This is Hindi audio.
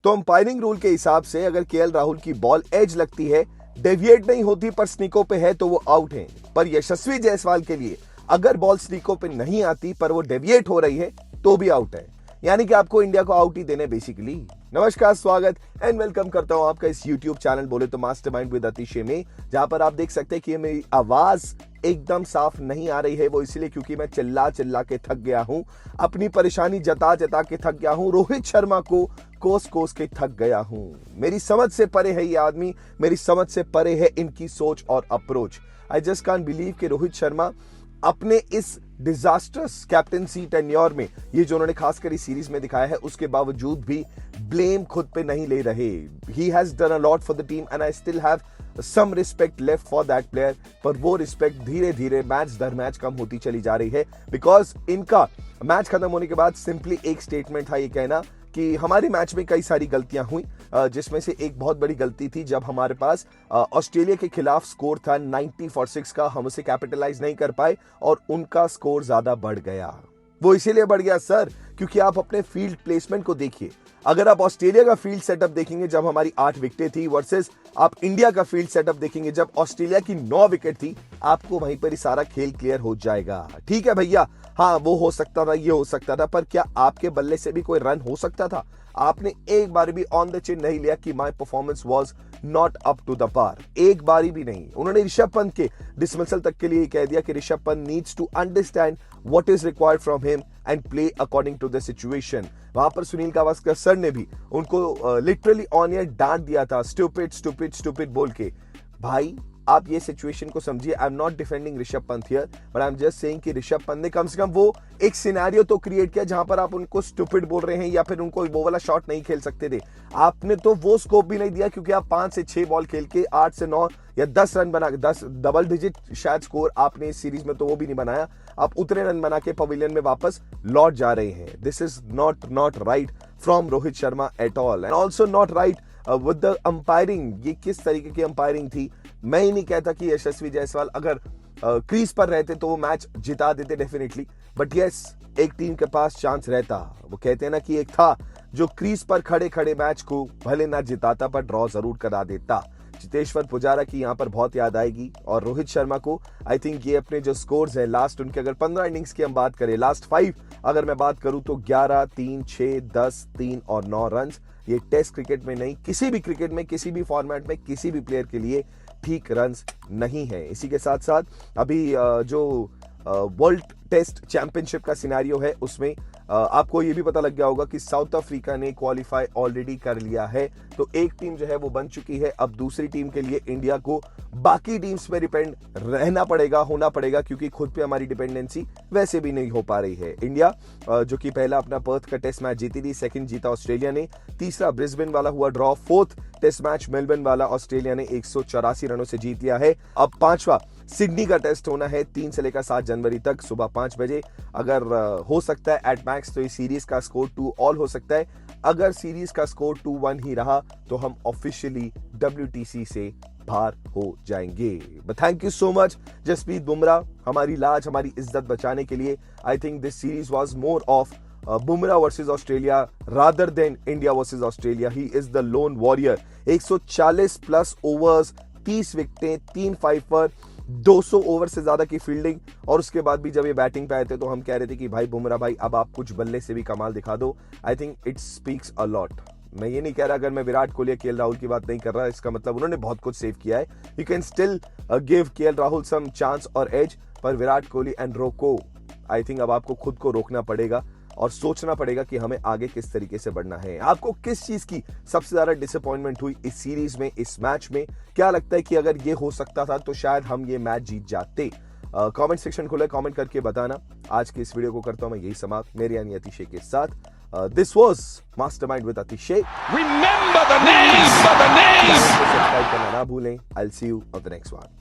तो अंपायरिंग रूल के हिसाब से अगर केएल राहुल की बॉल एज लगती है, डेविएट नहीं होती पर स्नीकों पे है तो वो आउट है। पर यशस्वी जायसवाल के लिए अगर बॉल स्नीकों पे नहीं आती पर वो डेविएट हो रही है तो भी आउट है। यानी कि आपको इंडिया को आउट ही देने बेसिकली। नमस्कार, स्वागत एंड वेलकम करता हूं आपका इस YouTube चैनल बोले तो मास्टरमाइंड विद अतिशय में, जहां पर आप देख सकते हैं कि मेरी आवाज एकदम साफ नहीं आ रही है। वो इसलिए क्योंकि मैं चिल्ला चिल्ला के थक गया हूं, अपनी परेशानी जता जता के थक गया हूं, रोहित शर्मा को कोस कोस के थक गया हूं। मेरी समझ से परे है ये आदमी, मेरी समझ से परे है इनकी सोच और approach. I just can't believe कि रोहित शर्मा अपने इस डिजास्टर्स कैप्टनसी टेन्योर में, ये जो उन्होंने खासकर इस सीरीज में दिखाया है, उसके बावजूद भी ब्लेम खुद पे नहीं ले रहे। He has done a lot for the team and I still have some respect left for that player. पर वो रिस्पेक्ट धीरे धीरे मैच दर मैच कम होती चली जा रही है, बिकॉज इनका मैच खत्म होने के बाद सिंपली एक स्टेटमेंट था ये कहना कि हमारे मैच में कई सारी गलतियां हुई, जिसमें से एक बहुत बड़ी गलती थी जब हमारे पास ऑस्ट्रेलिया के खिलाफ स्कोर था 90-6 का, हम उसे कैपिटलाइज नहीं कर पाए और उनका स्कोर ज्यादा बढ़ गया। वो इसीलिए बढ़ गया सर क्योंकि आप अपने फील्ड प्लेसमेंट को देखिए। अगर आप ऑस्ट्रेलिया का फील्ड सेटअप देखेंगे जब हमारी 8 विकेटें थी, वर्सेस आप इंडिया का फील्ड सेटअप देखेंगे जब ऑस्ट्रेलिया की 9 विकेट थी, आपको वहीं पर ही सारा खेल क्लियर हो जाएगा। ठीक है भैया, हाँ वो हो सकता था, ये हो सकता था, पर क्या आपके बल्ले से भी कोई रन हो सकता था? आपने एक बार भी ऑन द चिन नहीं लिया कि my performance was not up to the par, एक बारी भी नहीं। उन्होंने ऋषभ पंत के डिसमिसल तक के लिए कह दिया कि Rishabh Pant needs to understand what is required from him and play according to the situation. वहां पर सुनील गावस्कर सर ने भी उनको लिटरली ऑन एयर डांट दिया था, स्टूपिड स्टूपिड स्टूपिड बोल के। भाई आप ये सिचुएशन को समझिए। I am not defending Rishabh Pant here, but I am just saying कि ऋषभ पंत ने कम से कम वो एक सिनेरियो तो क्रिएट किया जहां पर आप उनको स्टूपिड बोल रहे हैं या फिर उनको वो वाला शॉट नहीं खेल सकते थे। आपने तो वो स्कोप भी नहीं दिया क्योंकि आप 5 से 6 बॉल खेल के 8 से 9 या 10 रन बना, 10 डबल डिजिट शायद स्कोर आपने इस सीरीज में तो वो भी नहीं बनाया। आप उतने रन बना के पवेलियन में वापस लौट जा रहे हैं। This is not right from Rohit Sharma at all and also not right with the umpiring. ये किस तरीके की अंपायरिंग थी? मैं ही नहीं कहता कि यशस्वी जायसवाल अगर क्रीज पर रहते तो वो मैच जिता देते डेफिनेटली, बट यस एक टीम के पास चांस रहता। वो कहते हैं ना कि एक था जो क्रीज पर खड़े खड़े मैच को भले ना जिताता पर ड्रॉ जरूर करा देता। चेतेश्वर पुजारा की यहाँ पर बहुत याद आएगी और रोहित शर्मा को। आई थिंक ये अपने जो स्कोर्स हैं लास्ट उनके, अगर 15 इनिंग्स की हम बात करें, लास्ट 5 अगर मैं बात करूं तो 11, 3, 6, 10, 3 और 9 रन। ये टेस्ट क्रिकेट में नहीं, किसी भी क्रिकेट में, किसी भी फॉर्मेट में, किसी भी प्लेयर के लिए ठीक रन्स नहीं है। इसी के साथ साथ अभी जो वर्ल्ड टेस्ट चैंपियनशिप का सिनेरियो है उसमें आपको ये भी पता लग गया होगा कि साउथ अफ्रीका ने क्वालिफाई ऑलरेडी कर लिया है। तो एक टीम जो है वो बन चुकी है। अब दूसरी टीम के लिए इंडिया को बाकी टीम्स पे डिपेंड रहना पड़ेगा, होना पड़ेगा, क्योंकि खुद पे हमारी डिपेंडेंसी वैसे भी नहीं हो पा रही है। इंडिया जो कि पहला अपना पर्थ का टेस्ट मैच जीती थी, सेकंड जीता ऑस्ट्रेलिया ने, तीसरा ब्रिस्बेन वाला हुआ draw, fourth test match Melbourne वाला ऑस्ट्रेलिया ने 184 रनों से जीत लिया है। अब 5वां सिडनी का टेस्ट होना है 3 से लेकर 7 जनवरी तक सुबह 5 बजे। अगर हो सकता है एट मैक्स तो इस सीरीज का स्कोर 2 ऑल हो सकता है। अगर सीरीज का स्कोर 2-1 ही रहा तो हम ऑफिशियली WTC से बाहर हो जाएंगे। But thank you so much Jasprit Bumrah, हमारी लाज, हमारी इज्जत बचाने के लिए। I think this series was more of Bumrah versus Australia rather than India versus Australia. He is the lone warrior. 140 plus overs, 30 विकेटें, 3 5 200 ओवर से ज्यादा की फील्डिंग, और उसके बाद भी जब ये बैटिंग पे आए थे तो हम कह रहे थे कि भाई बुमराह भाई अब आप कुछ बल्ले से भी कमाल दिखा दो। I think it speaks a lot. मैं ये नहीं कह रहा, अगर मैं विराट कोहली या केएल राहुल की बात नहीं कर रहा, इसका मतलब उन्होंने बहुत कुछ सेव किया है। You can still give KL Rahul some chance और एज, पर विराट कोहली एंड रोको, आई थिंक अब आपको खुद को रोकना पड़ेगा और सोचना पड़ेगा कि हमें आगे किस तरीके से बढ़ना है। आपको किस चीज की सबसे ज्यादा डिसअपॉइंटमेंट हुई इस सीरीज में, इस मैच में? क्या लगता है कि अगर ये हो सकता था तो शायद हम ये मैच जीत जाते? कमेंट सेक्शन खुला, कमेंट करके बताना। आज की इस वीडियो को करता हूं मैं यही समाप्त, मेरे यानी अतिशय के साथ। दिस वाज मास्टरमाइंड विद अतिशय। Remember the name. सब्सक्राइब करना ना भूलें। I will see you on the next one.